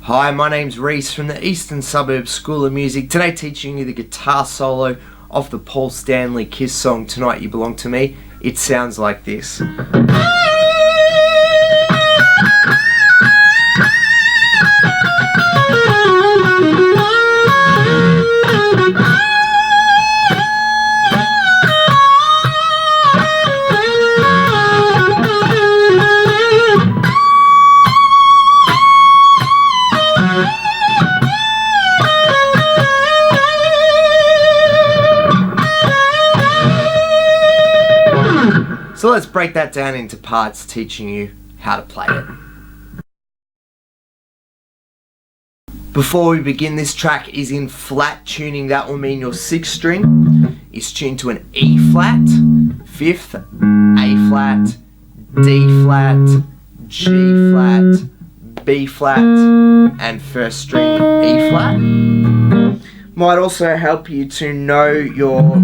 Hi, my name's Reese from the Eastern Suburbs School of Music. Today teaching you the guitar solo of the Paul Stanley Kiss song, Tonight You Belong to Me. It sounds like this. So let's break that down into parts, teaching you how to play it. Before we begin, this track is in flat tuning. That will mean your 6th string is tuned to an E flat, 5th, A flat, D flat, G flat, B flat, and 1st string E flat. Might also help you to know your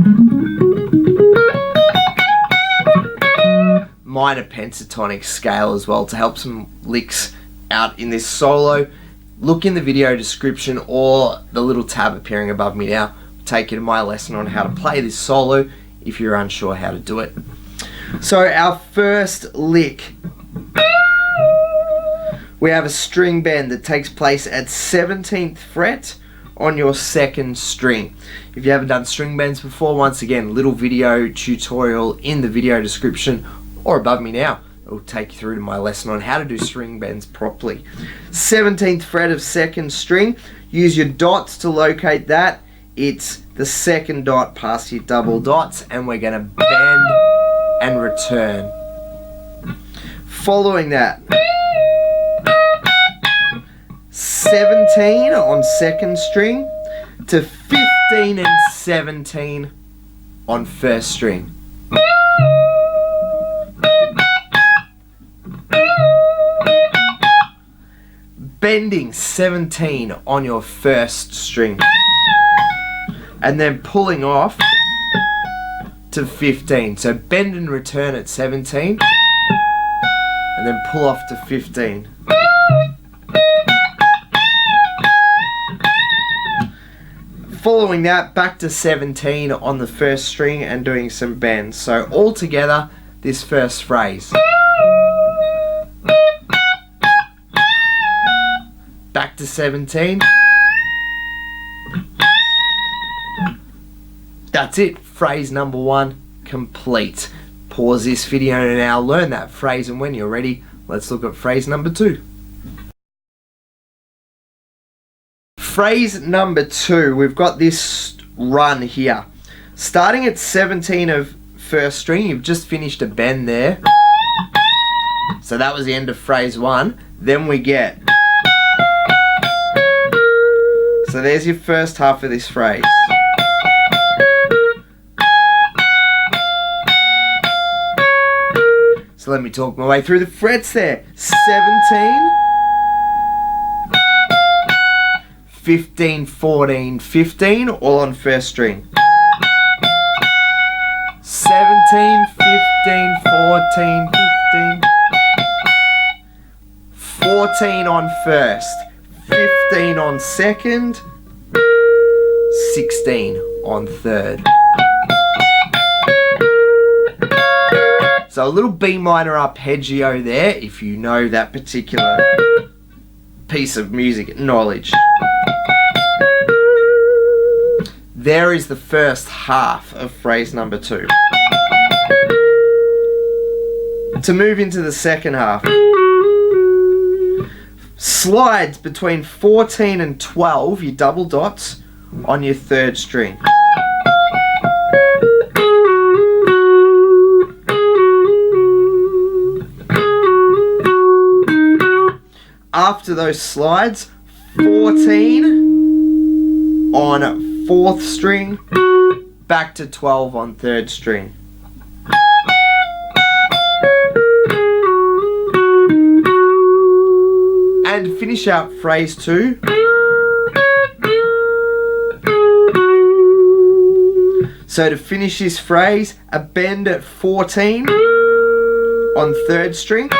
minor pentatonic scale as well to help some licks out in this solo. Look in the video description or the little tab appearing above me now. Take you to my lesson on how to play this solo if you're unsure how to do it. So our first lick, we have a string bend that takes place at 17th fret on your 2nd string. If you haven't done string bends before, once again, little video tutorial in the video description or above me now. It will take you through to my lesson on how to do string bends properly. 17th fret of 2nd string. Use your dots to locate that. It's the 2nd dot past your double dots, and we're going to bend and return. Following that, 17 on 2nd string to 15 and 17 on 1st string. Bending 17 on your 1st string and then pulling off to 15. So bend and return at 17 and then pull off to 15. Following that, back to 17 on the 1st string and doing some bends. So all together, this first phrase. Back to 17. That's it. Phrase number 1 complete. Pause this video now, learn that phrase, and when you're ready, let's look at phrase number 2. Phrase number 2, we've got this run here. Starting at 17 of 1st string, you've just finished a bend there. So that was the end of phrase 1. Then we get... So there's your first half of this phrase. So let me talk my way through the frets there. 17, 15, 14, 15, all on 1st string. 17, 15, 14, 15. 14 on 1st. 15 on 2nd, 16 on 3rd. So a little B minor arpeggio there if you know that particular piece of music knowledge. There is the first half of phrase number 2. To move into the second half, slides between 14 and 12, your double dots, on your 3rd string. After those slides, 14 on 4th string, back to 12 on 3rd string. And finish out phrase 2. So to finish this phrase, a bend at 14 on 3rd string,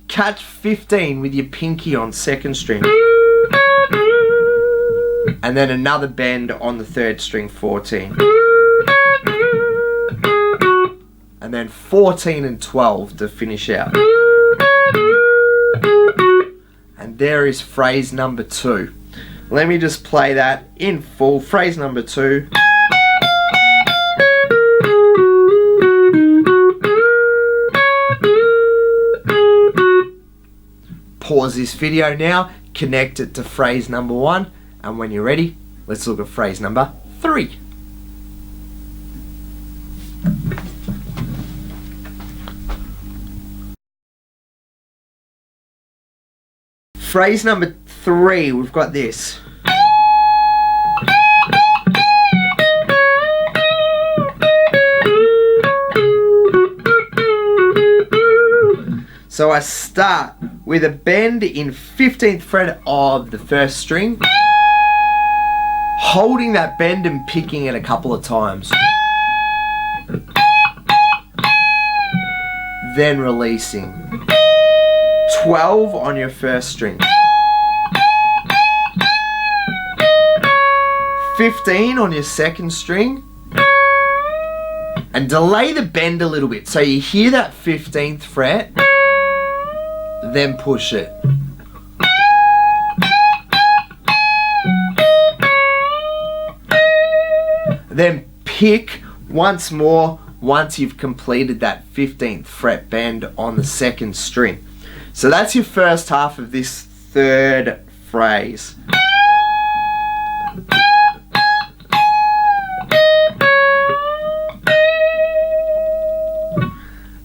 catch 15 with your pinky on 2nd string. and then another bend on the 3rd string, 14. And then 14 and 12 to finish out. And there is phrase number 2. Let me just play that in full. Phrase number 2. Pause this video now, connect it to phrase number 1, and when you're ready, let's look at phrase number 3. Phrase number 3, we've got this. So I start with a bend in 15th fret of the 1st string, holding that bend and picking it a couple of times. Then releasing. 12 on your 1st string. 15 on your 2nd string. And delay the bend a little bit so you hear that 15th fret. Then push it. Then pick once more once you've completed that 15th fret bend on the 2nd string. So that's your first half of this 3rd phrase.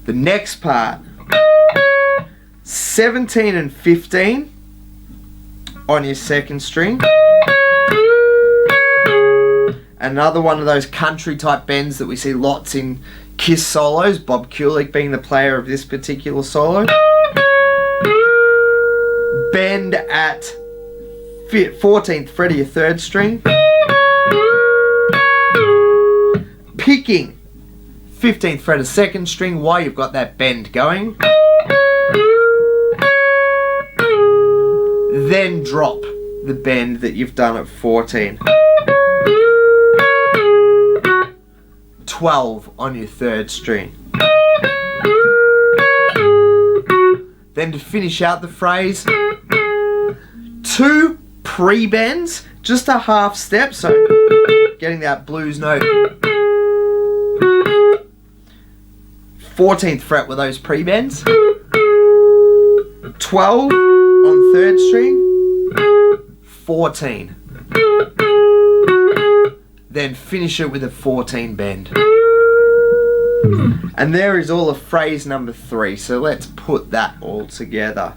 The next part, 17 and 15 on your 2nd string. Another one of those country type bends that we see lots in Kiss solos, Bob Kulick being the player of this particular solo. Bend at 14th fret of your 3rd string. Picking 15th fret of 2nd string while you've got that bend going. Then drop the bend that you've done at 14. 12 on your 3rd string. Then to finish out the phrase, 2 pre-bends, just a half step, so getting that blues note. 14th fret with those pre-bends. 12 on 3rd string. 14. Then finish it with a 14 bend. And there is all of phrase number 3. So let's put that all together.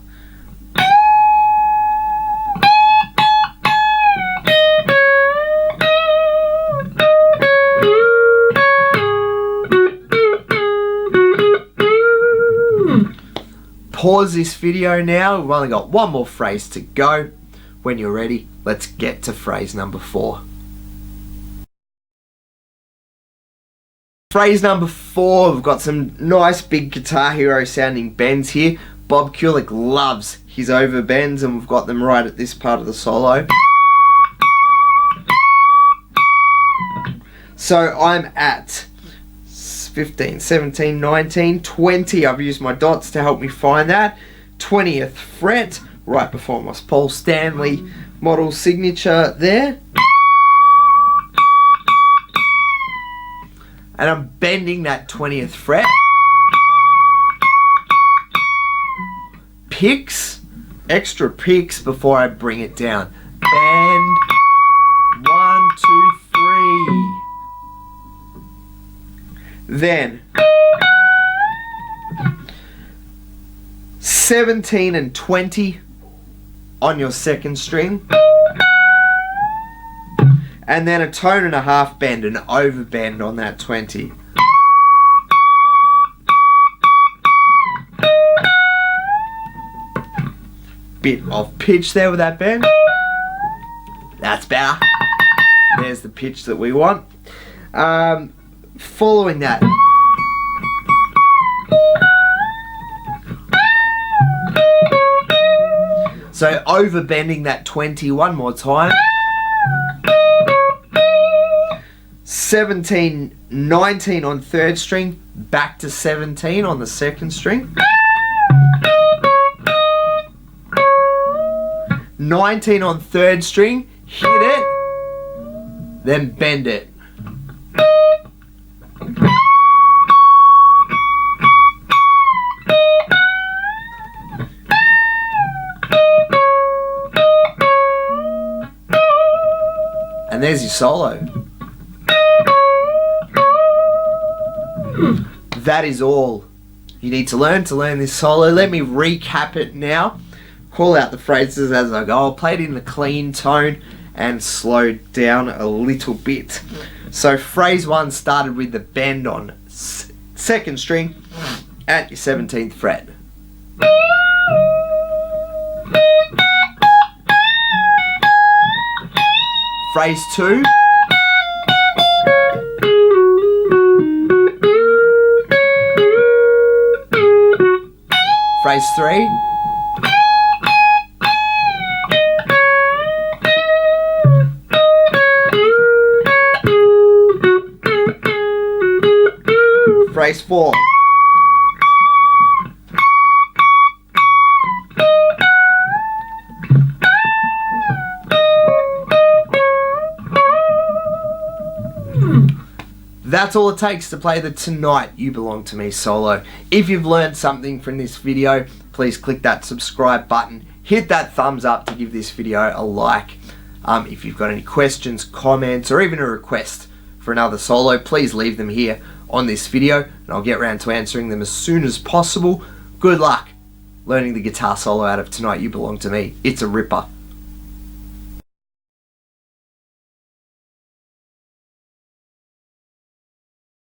Pause this video now. We've only got one more phrase to go. When you're ready, let's get to phrase number 4. Phrase number 4, we've got some nice big Guitar Hero sounding bends here. Bob Kulick loves his over bends, and we've got them right at this part of the solo. So I'm at 15, 17, 19, 20. I've used my dots to help me find that. 20th fret, right before my Paul Stanley model signature there. And I'm bending that 20th fret. Picks, extra picks before I bring it down. Bend, 1, 2, 3. Then 17 and 20 on your 2nd string. And then a tone and a half bend, an over bend on that 20. Bit of pitch there with that bend. That's better. There's the pitch that we want. Following that, so over bending that 20 one more time. 17, 19 on third string, back to 17 on the second string. 19 on third string, hit it, then bend it. And there's your solo. That is all you need to learn this solo. Let me recap it now. Call out the phrases as I go. I'll play it in the clean tone and slow down a little bit. So phrase 1 started with the bend on second string at your 17th fret. Phrase 2. Phrase 3. Phrase 4. That's all it takes to play the Tonight You Belong to Me solo. If you've learned something from this video, please click that subscribe button. Hit that thumbs up to give this video a like. If you've got any questions, comments, or even a request for another solo, please leave them here on this video and I'll get around to answering them as soon as possible. Good luck learning the guitar solo out of Tonight You Belong to Me. It's a ripper.